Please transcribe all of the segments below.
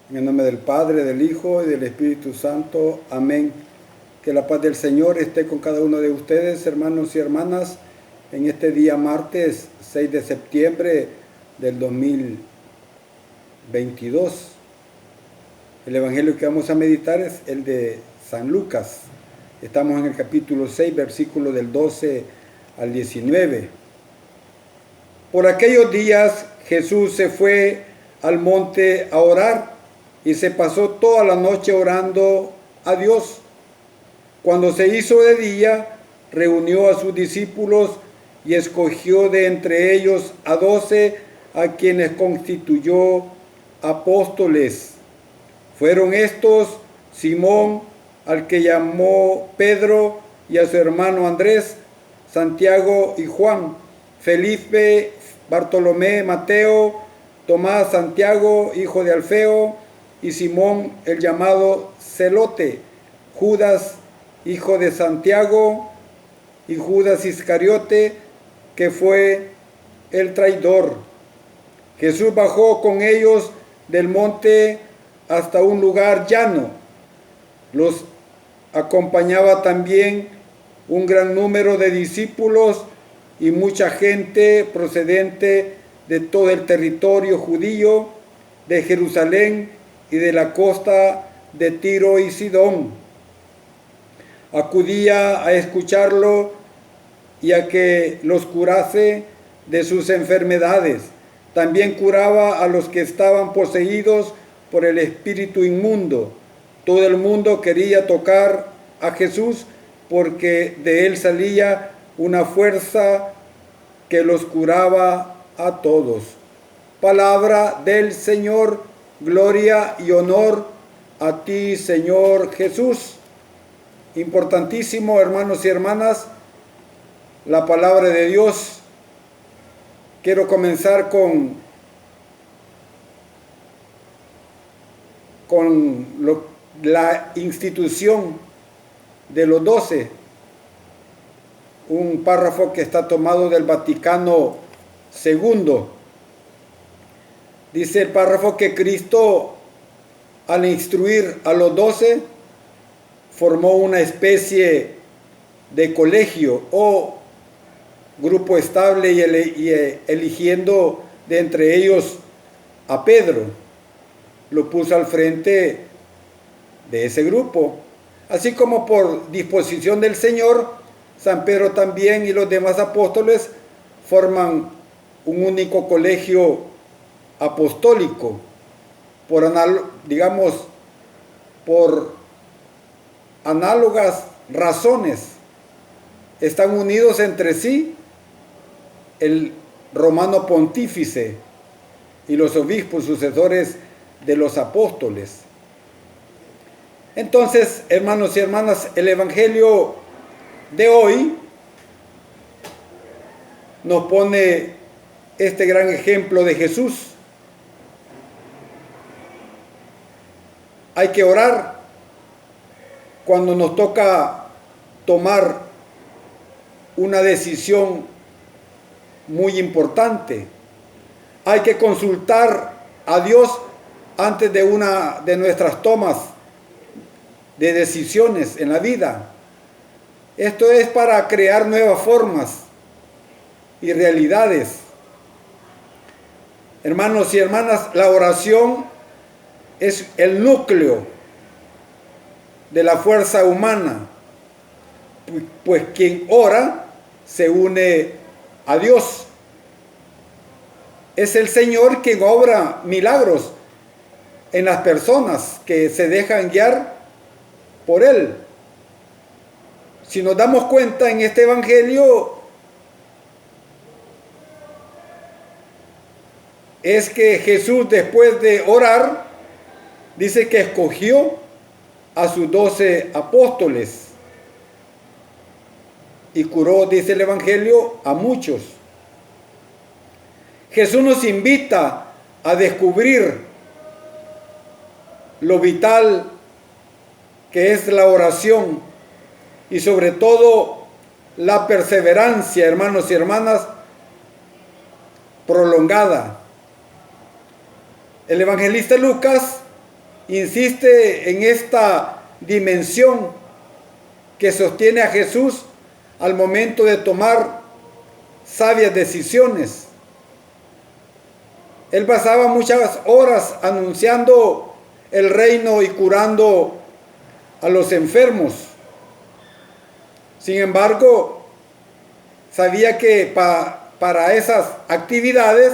En el nombre del Padre, del Hijo y del Espíritu Santo. Amén. Que la paz del Señor esté con cada uno de ustedes, hermanos y hermanas, en este día martes 6 de septiembre del 2022. El evangelio que vamos a meditar es el de San Lucas. Estamos en el capítulo 6, versículo del 12 al 19. Por aquellos días Jesús se fue al monte a orar y se pasó toda la noche orando a Dios. Cuando se hizo de día, reunió a sus discípulos y escogió de entre ellos a 12, a quienes constituyó apóstoles. Fueron estos: Simón, al que llamó Pedro, y a su hermano Andrés, Santiago y Juan, Felipe, Bartolomé, Mateo, Tomás, Santiago, hijo de Alfeo, y Simón, el llamado Celote, Judas, hijo de Santiago, y Judas Iscariote, que fue el traidor. Jesús bajó con ellos del monte hasta un lugar llano. Los acompañaba también un gran número de discípulos y mucha gente procedente de todo el territorio judío, de Jerusalén y de la costa de Tiro y Sidón. Acudía a escucharlo y a que los curase de sus enfermedades. También curaba a los que estaban poseídos por el espíritu inmundo. Todo el mundo quería tocar a Jesús porque de él salía una fuerza que los curaba a todos. Palabra del Señor. Gloria y honor a ti, Señor Jesús. Importantísimo, hermanos y hermanas, la palabra de Dios. Quiero comenzar con la institución de los 12, un párrafo que está tomado del Vaticano II. Dice el párrafo que Cristo, al instruir a los 12, formó una especie de colegio o grupo estable y eligiendo de entre ellos a Pedro, lo puso al frente de ese grupo. Así como por disposición del Señor, San Pedro también y los demás apóstoles forman un único colegio apostólico, por análogas razones. Están unidos entre sí el romano pontífice y los obispos sucesores de los apóstoles. Entonces, hermanos y hermanas, el evangelio de hoy nos pone este gran ejemplo de Jesús. Hay que orar cuando nos toca tomar una decisión muy importante. Hay que consultar a Dios antes de una de nuestras tomas de decisiones en la vida. Esto es para crear nuevas formas y realidades. Hermanos y hermanas, la oración es el núcleo de la fuerza humana, pues quien ora se une a Dios. Es el Señor quien obra milagros en las personas que se dejan guiar por Él. Si nos damos cuenta en este evangelio, es que Jesús, después de orar, dice que escogió a sus 12 apóstoles y curó, dice el evangelio, a muchos. Jesús nos invita a descubrir lo vital que es la oración y sobre todo la perseverancia, hermanos y hermanas, prolongada. El evangelista Lucas insiste en esta dimensión que sostiene a Jesús al momento de tomar sabias decisiones. Él pasaba muchas horas anunciando el reino y curando a los enfermos. Sin embargo, sabía que para esas actividades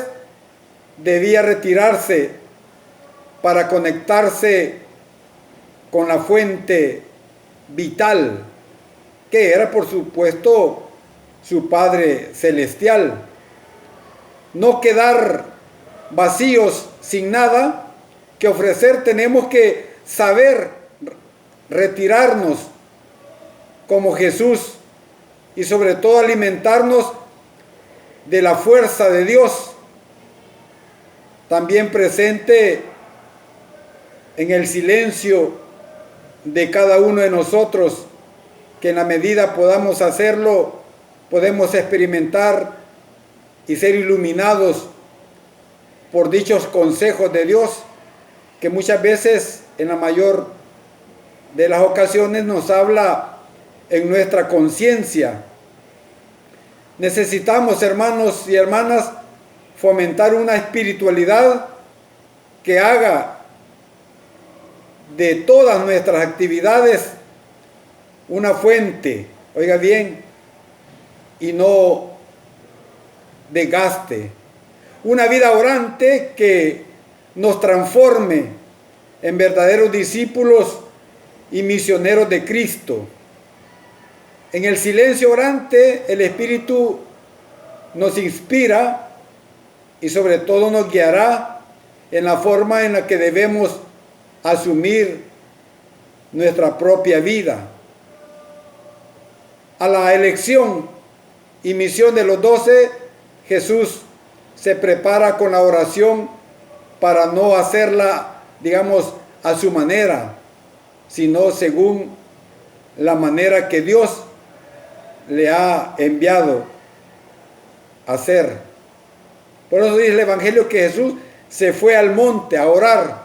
debía retirarse para conectarse con la fuente vital, que era por supuesto su Padre Celestial. No quedar vacíos sin nada que ofrecer, tenemos que saber retirarnos como Jesús y sobre todo alimentarnos de la fuerza de Dios, también presente en el silencio de cada uno de nosotros, que en la medida podamos hacerlo, podemos experimentar y ser iluminados por dichos consejos de Dios, que muchas veces, en la mayor de las ocasiones, nos habla en nuestra conciencia. Necesitamos, hermanos y hermanas, fomentar una espiritualidad que haga de todas nuestras actividades una fuente, oiga bien, y no desgaste. Una vida orante que nos transforme en verdaderos discípulos y misioneros de Cristo. En el silencio orante, el Espíritu nos inspira y sobre todo nos guiará en la forma en la que debemos asumir nuestra propia vida. A la elección y misión de los 12, Jesús se prepara con la oración para no hacerla, digamos, a su manera, sino según la manera que Dios le ha enviado a hacer. Por eso dice el Evangelio que Jesús se fue al monte a orar.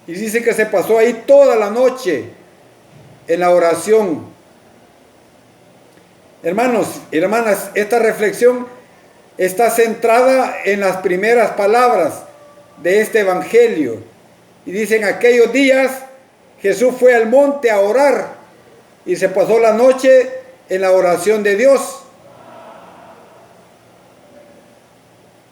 Y dice que se pasó ahí toda la noche en la oración. Hermanos y hermanas, esta reflexión está centrada en las primeras palabras de este Evangelio. Y dice, en aquellos días Jesús fue al monte a orar y se pasó la noche en la oración de Dios.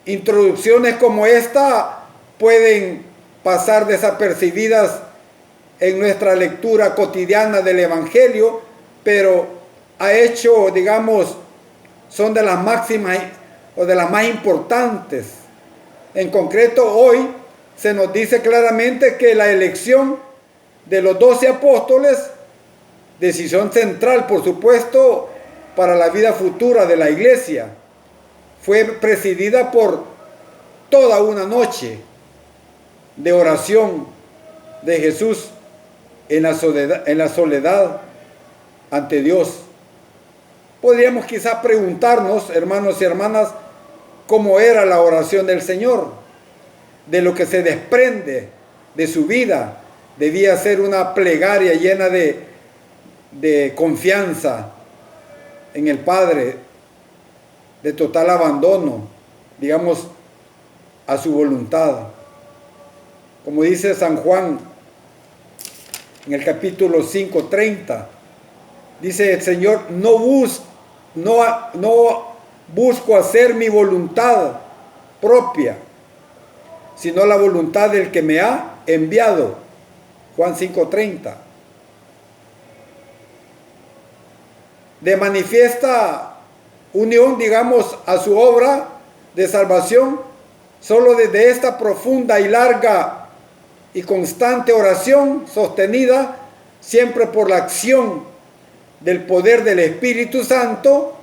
Introducciones como esta pueden pasar desapercibidas en nuestra lectura cotidiana del Evangelio, pero ha hecho, digamos, son de las máximas o de las más importantes. En concreto, hoy se nos dice claramente que la elección de los 12 apóstoles, decisión central, por supuesto, para la vida futura de la iglesia, fue presidida por toda una noche de oración de Jesús en la soledad ante Dios. Podríamos quizás preguntarnos, hermanos y hermanas, cómo era la oración del Señor. De lo que se desprende de su vida, debía ser una plegaria llena de confianza en el Padre, de total abandono, digamos, a su voluntad. Como dice San Juan en el capítulo 5:30, dice el Señor, no busco hacer mi voluntad propia, sino la voluntad del que me ha enviado. Juan 5:30. De manifiesta unión, digamos, a su obra de salvación, solo desde esta profunda y larga y constante oración sostenida siempre por la acción del poder del Espíritu Santo,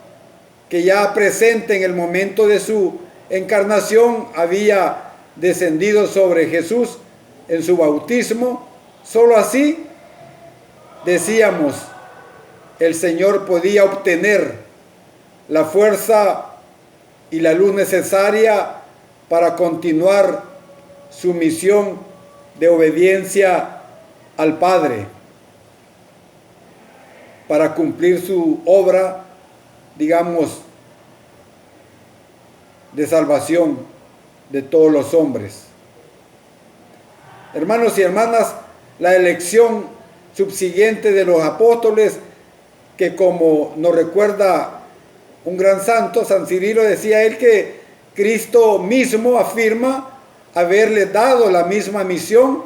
que ya presente en el momento de su encarnación había descendido sobre Jesús en su bautismo. Solo así, decíamos, el Señor podía obtener la fuerza y la luz necesaria para continuar su misión de obediencia al Padre para cumplir su obra, digamos, de salvación de todos los hombres. Hermanos y hermanas, la elección subsiguiente de los apóstoles, que como nos recuerda un gran santo, San Cirilo, decía él que Cristo mismo afirma haberle dado la misma misión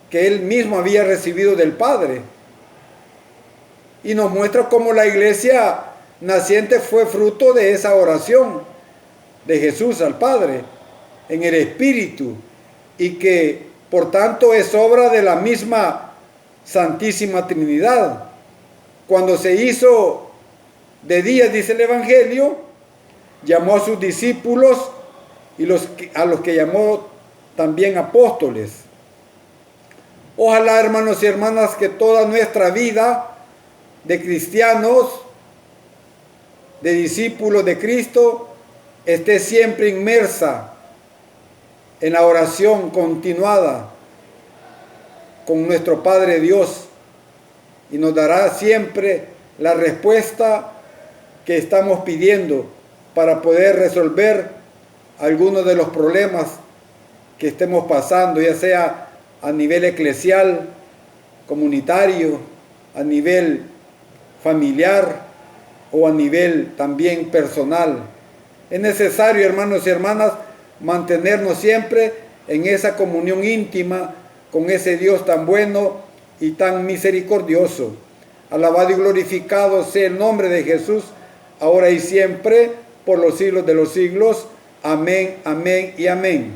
que él mismo había recibido del Padre. Y nos muestra cómo la iglesia naciente fue fruto de esa oración de Jesús al Padre en el Espíritu, y que por tanto es obra de la misma Santísima Trinidad. Cuando se hizo de día, dice el Evangelio, llamó a sus discípulos y a los que llamó también apóstoles. Ojalá, hermanos y hermanas, que toda nuestra vida de cristianos, de discípulos de Cristo, esté siempre inmersa en la oración continuada con nuestro Padre Dios, y nos dará siempre la respuesta que estamos pidiendo para poder resolver algunos de los problemas que estemos pasando, ya sea a nivel eclesial, comunitario, a nivel familiar o a nivel también personal. Es necesario, hermanos y hermanas, mantenernos siempre en esa comunión íntima con ese Dios tan bueno y tan misericordioso. Alabado y glorificado sea el nombre de Jesús, ahora y siempre, por los siglos de los siglos. Amén, amén y amén.